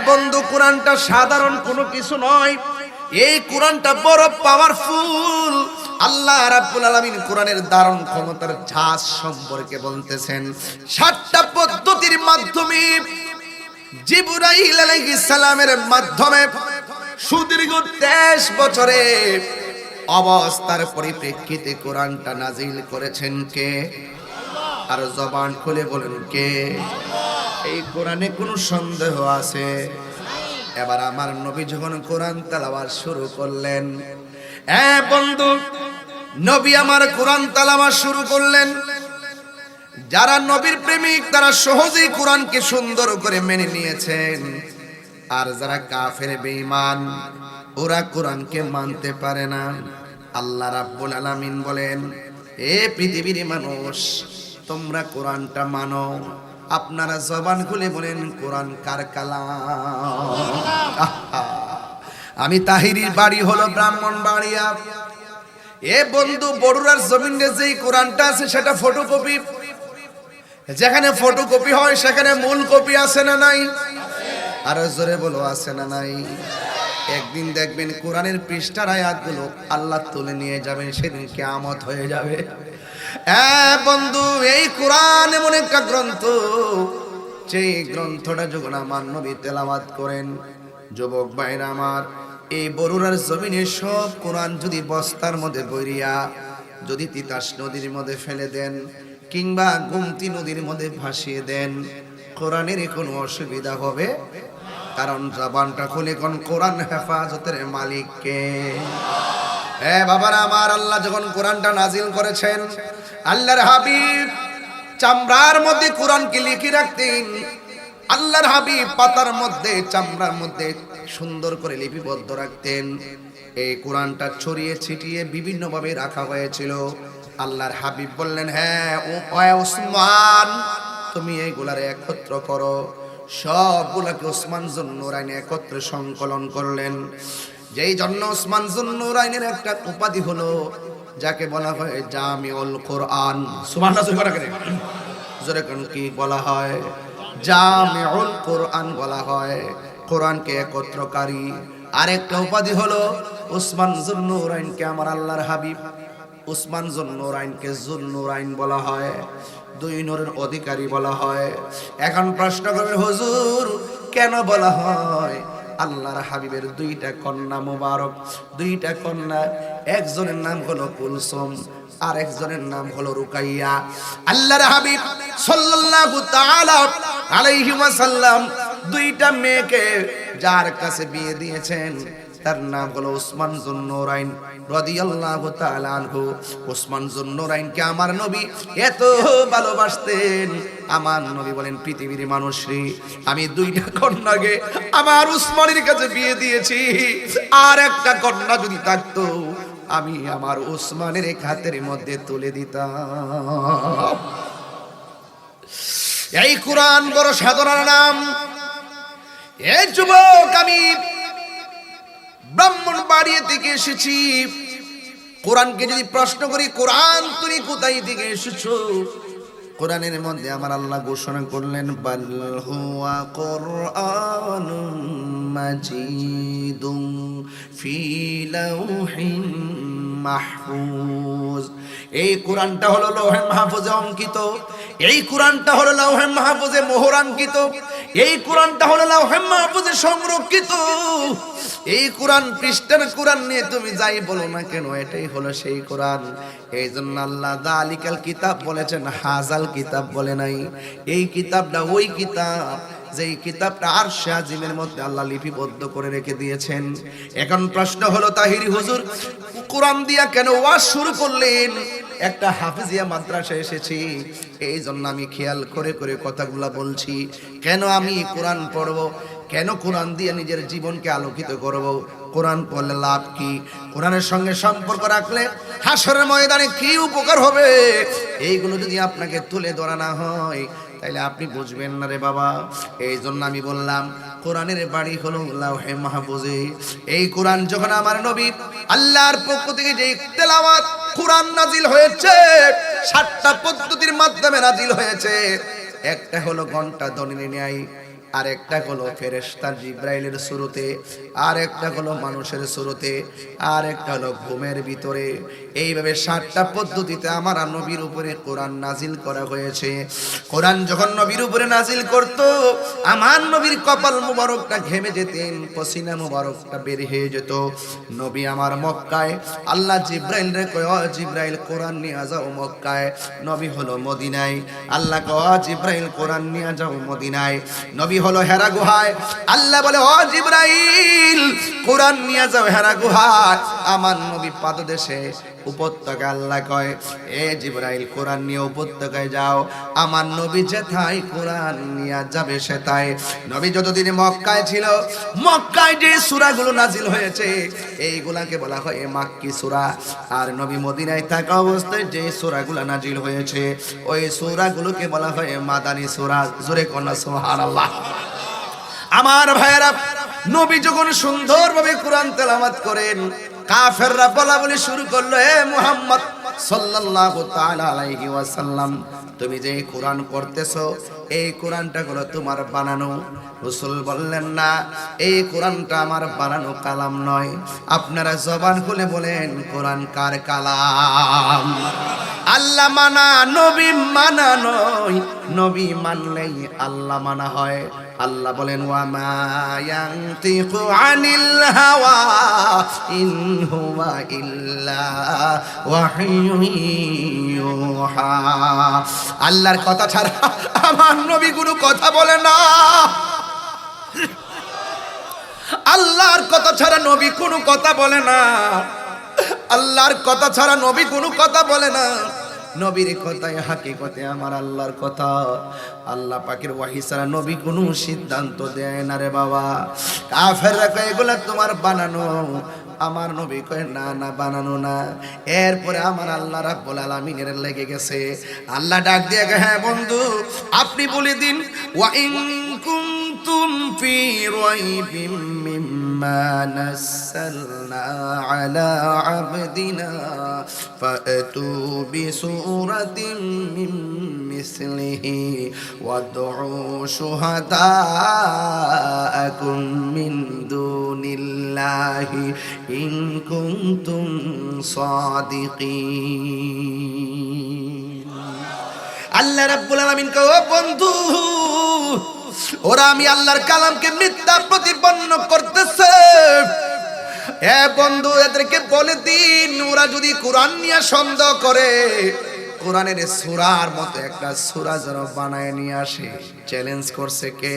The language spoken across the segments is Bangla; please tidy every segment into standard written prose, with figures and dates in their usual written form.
বন্ধু, কোরআনটা সাধারণ কোনো কিছু নয়, এই কোরআনটা বড় পাওয়ারফুল। আল্লাহ রাব্বুল আলামিন কোরআনের ধারণ ক্ষমতার ঝাঁজ সম্পর্কে বলতেছেন। 7টা পদ্ধতির মাধ্যমে জিবরাইল আলাইহিস সালামের মাধ্যমে সুদীর্ঘ 23 বছরে অবস্থার পরিপ্রেক্ষিতে কোরআনটা নাজিল করেছেন কে? আর জবান খুলে বলেন কে? এই কোরআনে কোনো সন্দেহ আছে? এবার আমার নবী যখন কোরআন তেলাওয়াত শুরু করলেন, বন্ধু, নবী আমার কোরআন তেলাওয়াত শুরু করলেন। যারা নবীর প্রেমিক তারা সহজেই কোরআনকে সুন্দর করে মেনে নিয়েছেন, আর যারা কাফের বেঈমান ওরা কোরআনকে মানতে পারে না। আল্লাহ রাব্বুল আলামিন বলেন, এ পৃথিবীর মানুষ, তোমরা কোরআনটা মানো। আপনারা জবান খুলে বলেন, কোরআন কার কালাম? আমি তাহিরির বাড়ি হলো ব্রাহ্মণবাড়িয়া। এ বন্ধু, বড়ুরার জমিনে যেই কোরআনটা আছে সেটা ফটোকপি। যেখানে ফটোকপি হয় সেখানে মূল কপি আছে না নাই? আরো জোরে বলো, আছে না নাই? একদিন দেখবেন কোরআনের পৃষ্ঠার আয়াতগুলো আল্লাহ তুলে নিয়ে যাবেন, সেদিন কিয়ামত হয়ে যাবে। বন্ধু, এই কোরআন এমন একটা গ্রন্থ, সেই গ্রন্থটা যখন আমার নবী তেলাওয়াত করেন, যুবক ভাইরা আমার, এই বরুড়ার জমিনে সব কোরআন যদি বস্তার মধ্যে বইরিয়া যদি তিতাস নদীর মধ্যে ফেলে দেন কিংবা গোমতী নদীর মধ্যে ভাসিয়ে দেন, কোরআনের কোনো অসুবিধা হবে? কারণ জবানটা খুলে কোন কোরআন হেফাজতের মালিক কে? বাবারা আমার, আল্লাহ যখন কোরআনটা নাজিল করেছেন, আল্লাহর হাবিব চামড়ার মধ্যে কোরআনকে লিখে রাখতেন। আল্লাহর হাবিব পাতার মধ্যে, চামড়ার মধ্যে সুন্দর করে লিপিবদ্ধ রাখতেন। এই কোরআনটা ছড়িয়ে ছিটিয়ে বিভিন্ন ভাবে রাখা হয়েছিল। আল্লাহর হাবিব বললেন, হ্যাঁ ও ওসমান, তুমি এইগুলারে একত্র করো। সবগুলাকে ওসমান যুন্নুরাইন একত্রে সংকলন করলেন। যেই জন্য ওসমান যুন্নুরাইনের একটা উপাধি হলো, যাকে বলা হয় জামিউল কোরআন। সুবহানাল্লাহ, জোরে কোন কি বলা হয়? জামিউল কোরআন বলা হয়, কোরআনকে একত্রকারী। আরেকটা উপাধি হলো ওসমান যুন্নুরাইনকে আমার আল্লাহর হাবিব ওসমান যুন্নুরাইনকে যুন্নুরাইন বলা হয়, দুই নূরের অধিকারী বলা হয়। এখন প্রশ্ন করেন, হুজুর কেন বলা হয়? আল্লাহর হাবিবের দুইটা কন্যা মুবারক, দুইটা কন্যা, একজনের নাম হলো কুলসুম আর একজনের নাম হলো রুকাইয়া। আল্লাহর হাবিব সাল্লাল্লাহু তাআলা আলাইহি ওয়াসাল্লাম দুইটা মেয়েকে যার কাছে বিয়ে দিয়েছেন তার নাম হলো ওসমান যুন্নুরাইন রাদিয়াল্লাহু তাআলা আনহু। ওসমান যুন্নুরাইনকে আমার নবী এত ভালোবাসতেন, আমার নবী বলেন, পৃথিবীর মানুষরে, আমি দুইটা কন্যাকে আমার ওসমানের কাছে বিয়ে দিয়েছি, আর একটা কন্যা যদি থাকতো আমি আমার ওসমানের হাতের মধ্যে তুলে দিতাম। এই কোরআন বড় সাধনার নাম। এই যুবক, আমি ব্রাহ্মণবাড়িয়া থেকে এসেছি। কোরআনকে যদি প্রশ্ন করি, কোরআন তুমি কোথায় থেকে এসেছো? কোরআনের মধ্যে আমার আল্লাহ ঘোষণা করলেন, বাল হুয়া কুরআনুম মাজিদুন ফি লাউহিন মাহফুজ। এই কোরআনটা হলো লৌহে মাহফুজে অঙ্কিত। এই কোরআনটা হলো লৌহে মাহফুজে মোহরাঙ্কিত। এই কোরআনটা হলো লৌহে মাহফুজে সংরক্ষিত। এই কোরআন পৃষ্ঠার কোরআন নিয়ে তুমি যাই বলো না কেন, এটাই হলো সেই কোরআন। এই জন্য আল্লাহ যালিকাল কিতাব বলেছেন, হাজাল কিতাব বলে নাই। এই কিতাবটা ওই কিতাব যেই কিতাবটা আরশে আজিমের মধ্যে আল্লাহ লিপিবদ্ধ করে রেখে দিয়েছেন। এখন প্রশ্ন হলো, তাহিরি হুজুর কোরআন দিয়া কেন ওয়াজ শুরু করলেন? একটা হাফিজিয়া মাদ্রাসায় এসেছি, এই জন্য আমি খেয়াল করে করে কথাগুলা বলছি। কেন আমি কোরআন পড়ব? কেন কোরআন দিয়ে নিজের জীবনকে আলোকিত করব? কোরআন পড়লে লাভ কি? কোরআনের সঙ্গে সম্পর্ক রাখলে হাসরের ময়দানে কি উপকার হবে? এইগুলো যদি আপনাকে তুলে ধরা না হয় তাইলে আপনি বুঝবেন না রে বাবা। এই জন্য আমি বললাম, কোরআনের বাড়ি হলো লাউহে মাহফুজে। এই কোরআন যখন আমার নবী আল্লাহর পক্ষ থেকে যে তেলাওয়াত কোরআন নাজিল হয়েছে, 7টা পদ্ধতির মাধ্যমে নাজিল হয়েছে। একটা হলো ঘন্টা ধ্বনির ন্যায়, আর একটা হলো ফেরেশতা জিব্রাইলের সুরতে, আর একটা হলো মানুষের সুরতে, আর একটা হলো ঘুমের ভিতরে। এইভাবে 7টা পদ্ধতিতে আমার নবীর উপরে কোরআন নাজিল করা হয়েছে। কোরআন যখন নবীর উপরে নাজিল করত, আমার নবীর কপাল মুবারকটা ঘেমে যেতেন, পসিনা মুবারকটা বের হয়ে যেত। নবী আমার মক্কায়, আল্লাহ জিব্রাইল রে কয়, ও জিব্রাইল কোরআন নিয়ে যাও মক্কায়। নবী হলো মদিনায়, আল্লাহ কয়, ও জিব্রাইল কোরআন নিয়ে যাও মদিনায়। নবী হলো হেরা গুহায়, আল্লাহ বলে, ও জিব্রাইল কোরআন নিয়ে যাও হেরা গুহায়। আমার নবী পাদদেশে উপত্যকা, আল্লাহ কয়, এ জিব্রাইল কোরআন নিয়ে উপত্যকায় যাও। আমার নবী যেথায় কোরআন নিয়ে যাবে সেথায়। নবী যতদিন মক্কায় ছিল, মক্কায় যে সূরাগুলো নাজিল হয়েছে এইগুলাকে বলা হয় মাক্কি সূরা। আর নবী মদিনায় থাকা অবস্থায় যে সূরাগুলো নাজিল হয়েছে ওই সূরাগুলোকে বলা হয় মাদানী সূরা। জোরে কোন সুবহানাল্লাহ। আমার ভাইয়েরা, নবী যখন সুন্দরভাবে কোরআন তেলাওয়াত করেন, কাফেররা বলা বলি শুরু করলো, হে মুহাম্মদ সাল্লাল্লাহু তাআলা আলাইহি ওয়াসাল্লাম, তুমি যে কোরআন পড়তেছো এই কোরআনটা হলো তোমার বানানো। রাসূল বললেন, না, এই কোরআনটা আমার বানানো কালাম নয়। আপনারা জবান খুলে বলেন, কোরআন কার কালাম? আল্লাহ মানা, নবী মানা নয়। নবী মানলেই আল্লাহ মানা হয়। আল্লাহ বলেন, ওয়া মা ইয়ানতিকু আনিল হাওয়া ইন হুয়া ইল্লা ওয়াহয়ুন ইউহা। আল্লাহর কথা ছাড়া আমার নবী কোনো কথা বলে না। আল্লাহর কথা ছাড়া নবী কোনো কথা বলে না। আল্লাহর কথা ছাড়া নবী কোনো কথা বলে না। নবীর কথাই হাকিকতে আমার আল্লাহর কথা। আল্লাহ পাকের ওয়াহি ছাড়া নবী কোনো সিদ্ধান্ত দেয় না রে বাবা। কাফেররা কয় এগুলা তোমার বানানো। আমার নবী কয়, না না, বানানো না। এরপরে আমার আল্লাহ রাব্বুল আলামিনের লেগে গেছে। আল্লাহ ডাক দিয়ে, হ্যাঁ বন্ধু, আপনি বলে দিন, ওয়া ইন কুনতুম ফি রাইবিম মিম্মা নাযালনা আলা আবদিনা ফাতু বিসূরাতিন মিন মিসলিহি ওয়াদউ শুহাদাআকুম মিন দুনিল্লাহি ইন কুনতুম সাদিকিন। আল্লাহ রাব্বুল আলামিন কয়, ও বন্ধু, ওরা আমি আল্লাহর কালামকে মিথ্যা প্রতিপন্ন করতেছে। এ বন্ধু, এদেরকে বলে দিন, ওরা যদি কোরআন নিয়ে সন্দেহ করে, কোরআনের সূরার মতো একটা সূরা যেন বানায় নিয়ে আসে। চ্যালেঞ্জ করছে কে?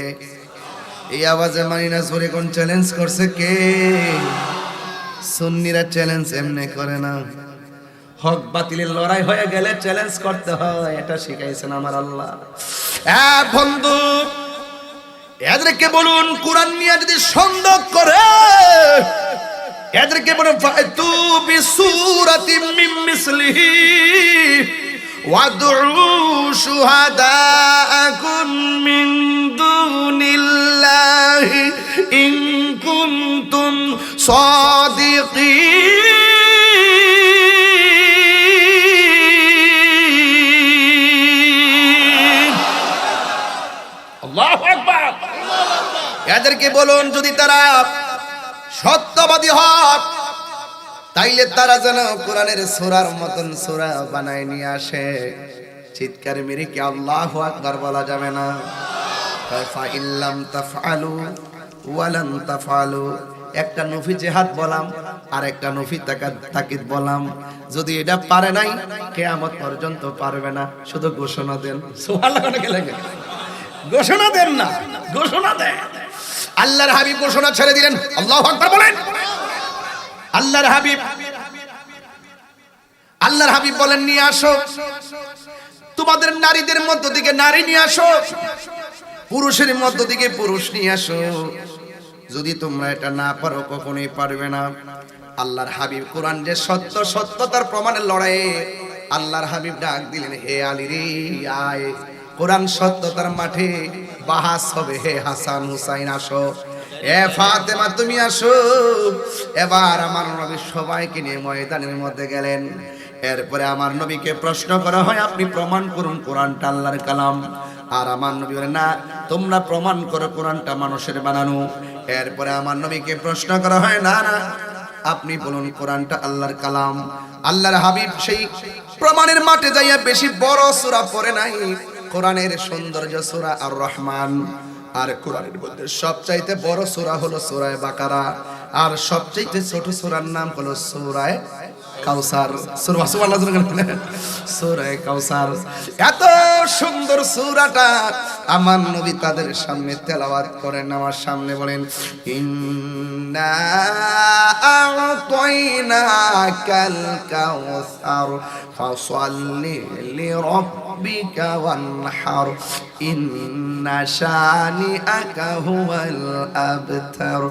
এই আওয়াজে মানি না, জোরে কোন চ্যালেঞ্জ করছে কে? সুন্নিরা চ্যালেঞ্জ এমনি করে না, হক বাতিলের লড়াই হয়ে গেলে চ্যালেঞ্জ করতে হয়। এটা শিখাইছেন আমার আল্লাহ। বন্ধু, এদেরকে বলুন, কোরআন নিয়ে যদি সন্দেহ করে, এদেরকে বলুন, ফাতু বিসূরাতিন মিন মিসলিহি ওয়াদউ শুহাদাআকুম মিন দুনিল্লাহি ইন কুনতুম সাদিকিন। আল্লাহু আকবার। এদেরকে বলুন, যদি তারা সত্যবাদী হয় তাইলে তারা যেন কোরআনের সূরার মতন সূরা বানায় নিয়ে আসে। চিৎকার মেরে কি আল্লাহু আকবার বলা যাবে না? ফা ইল্লাম তাফআলু ওয়া লান তাফআলু। একটা নফি জিহাদ বললাম, আর একটা নফি তাকিদ বললাম। যদি এটা পারে নাই, কিয়ামত পর্যন্ত পারবে না। শুধু ঘোষণা দেন। সুবহানাল্লাহ, লাগে ঘোষণা দেন না, ঘোষণা দেন। আল্লাহর হাবিব ঘোষণা ছেড়ে দিলেন। আল্লাহু আকবার বলেন। আল্লাহর হাবিব বলেন, নিয়ে আসো তোমাদের নারীদের মধ্য থেকে নারী নিয়ে আসো, পুরুষের মধ্য থেকে পুরুষ নিয়ে আসো। যদি তোমরা এটা না পারো, কখনোই পারবে না। আল্লাহর হাবিব কোরআন যে সত্য, সত্যতার প্রমাণের লড়াইয়ে আল্লাহর হাবিব ডাক দিলেন, হে আলী রে, আয়, কোরআন সত্যতার মাঠে বাহাস হবে। হে হাসান হুসাইন আসো, এ ফাতেমা তুমি আসো। এবার আমার নবী সবাইকে নিয়ে ময়দানের মধ্যে গেলেন। এরপরে আমার নবীকে প্রশ্ন করা হয়, আপনি প্রমাণ করুন কোরআনটা আল্লাহর কালাম। আর আমার নবী বলে না, তোমরা প্রমাণ করো কোরআনটা মানুষের বানানো। এরপরে আমার নবীকে প্রশ্ন করা হয়, না না, আপনি বলুন কোরআনটা আল্লাহর কালাম। আল্লাহর হাবিব সেই প্রমাণের মাঠে যাইয়া বেশি বড় সূরা পড়ে নাই, কোরআনের সৌন্দর্য সূরা আর রহমান। আর কোরআনের মধ্যে সবচাইতে বড় সূরা হলো সূরা বাকারা, আর সবচাইতে ছোট সূরার নাম হলো সূরা কাউসার। সূরা কাউসার। এত সুন্দর সূরাটা আমার নবী তাদের সামনে তেলাওয়াত করেন, আমার সামনে বলেন, ইন্না আ'তাইনাকাল কাউসার ফাসাল্লি লিরাব্বিকা ওয়ানহার ইন্না শানিআকা হুয়াল আবতার।